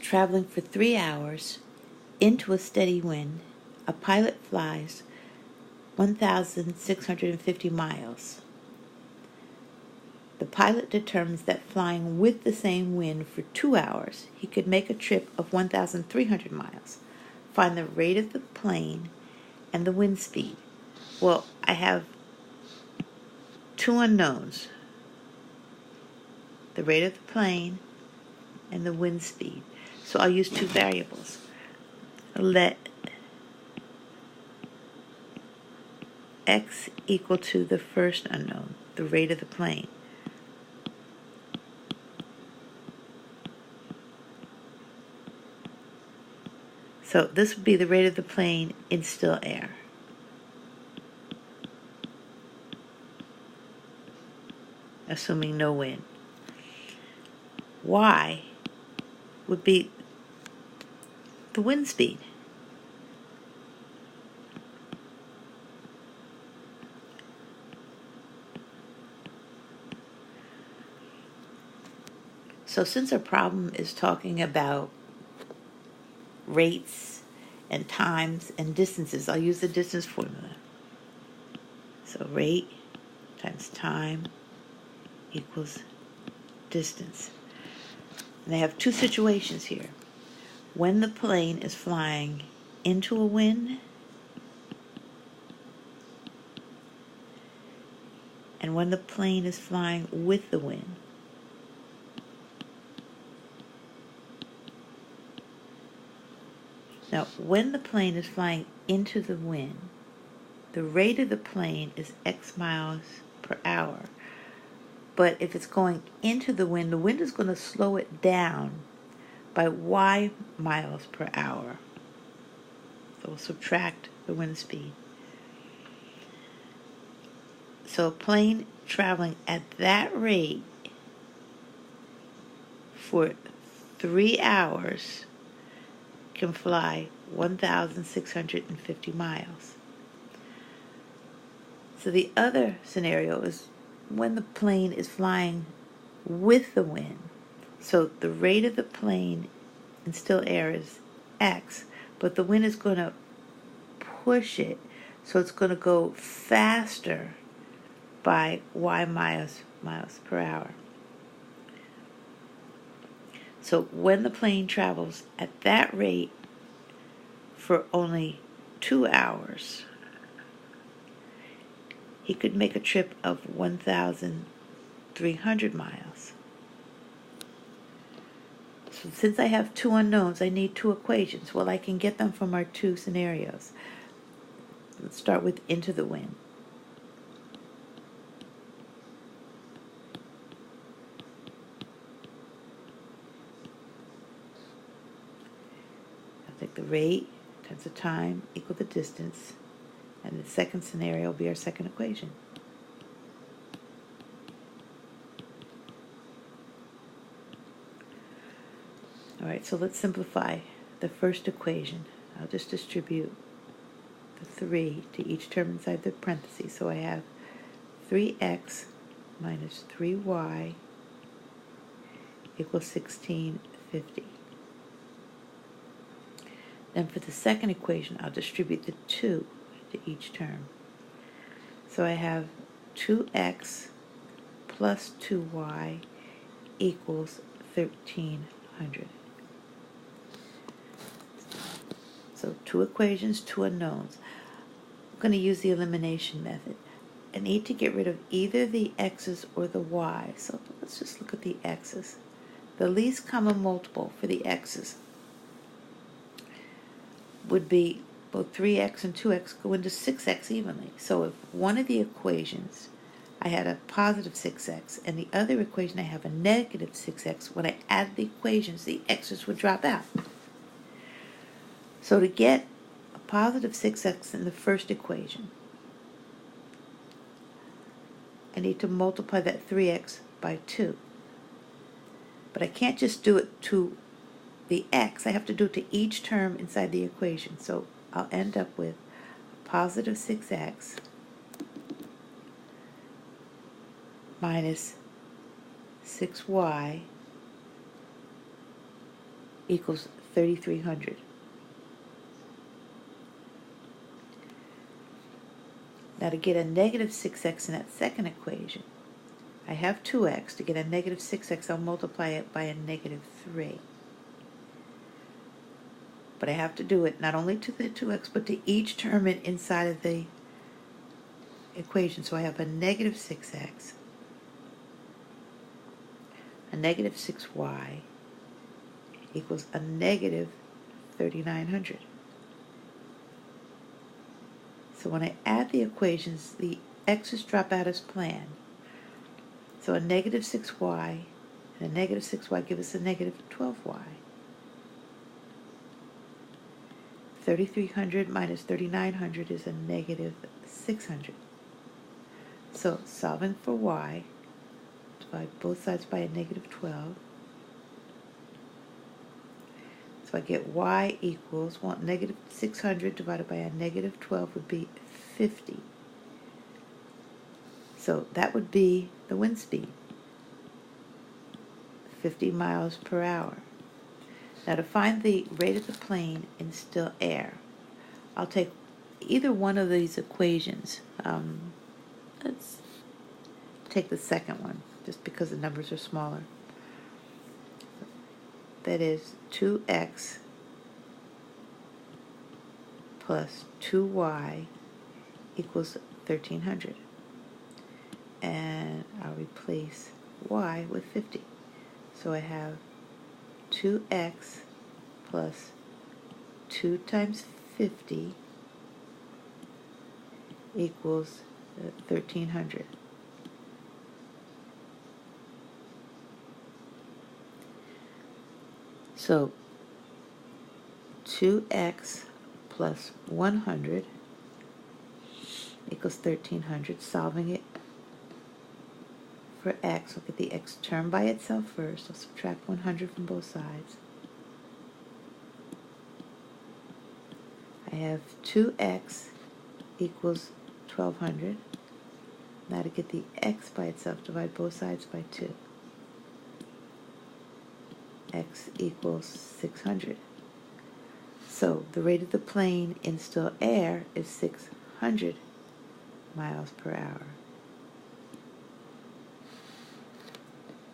traveling for 3 hours into a steady wind, a pilot flies 1,650 miles. The pilot determines that flying with the same wind for 2 hours, he could make a trip of 1,300 miles. Find the rate of the plane and the wind speed. Well, I have two unknowns: the rate of the plane and the wind speed. So I'll use two variables. Let x equal to the first unknown, the rate of the plane. So this would be the rate of the plane in still air. Assuming no wind. Y would be the wind speed. So since our problem is talking about rates and times and distances, I'll use the distance formula. So rate times time equals distance. And I have two situations here. When the plane is flying into a wind and when the plane is flying with the wind. Now, when the plane is flying into the wind, the rate of the plane is x miles per hour. But if it's going into the wind is going to slow it down by y miles per hour. So we'll subtract the wind speed. So a plane traveling at that rate for 3 hours can fly 1,650 miles. So the other scenario is when the plane is flying with the wind. So the rate of the plane in still air is x, but the wind is going to push it, so it's going to go faster by y miles per hour. So when the plane travels at that rate for only 2 hours, he could make a trip of 1,300 miles. So since I have two unknowns, I need two equations. Well, I can get them from our two scenarios. Let's start with into the wind. I'll take the rate times the time equal the distance, and the second scenario will be our second equation. All right, so let's simplify the first equation. I'll just distribute the 3 to each term inside the parentheses. So I have 3x minus 3y equals 1650. Then for the second equation, I'll distribute the 2 to each term. So I have 2x plus 2y equals 1,300. So two equations, two unknowns. I'm going to use the elimination method. I need to get rid of either the x's or the y. So let's just look at the x's. The least common multiple for the x's would be both 3x and 2x go into 6x evenly. So if one of the equations I had a positive 6x and the other equation I have a negative 6x, when I add the equations, the x's would drop out. So to get a positive 6x in the first equation, I need to multiply that 3x by 2. But I can't just do it to the x. I have to do it to each term inside the equation. So I'll end up with a positive 6x minus 6y equals 3,300. Now to get a negative 6x in that second equation, I have 2x. To get a negative 6x, I'll multiply it by a negative 3. But I have to do it not only to the 2x, but to each term inside of the equation. So I have a negative 6x, a negative 6y equals a negative 3,900. So when I add the equations, the x's drop out as planned. So a negative 6y and a negative 6y give us a negative 12y. 3,300 minus 3,900 is a negative 600. So solving for y, divide both sides by a negative 12. So I get y equals, well, negative 600 divided by a negative 12 would be 50. So that would be the wind speed, 50 miles per hour. Now to find the rate of the plane in still air, I'll take either one of these equations. Let's take the second one, just because the numbers are smaller. That is 2x plus 2y equals 1,300. And I'll replace y with 50. So I have 2x plus 2 times 50 equals 1,300. So 2x plus 100 equals 1,300. Solving it for x, look at the x term by itself first. I'll subtract 100 from both sides. I have 2x equals 1,200. Now to get the x by itself, divide both sides by 2. X equals 600. So the rate of the plane in still air is 600 miles per hour.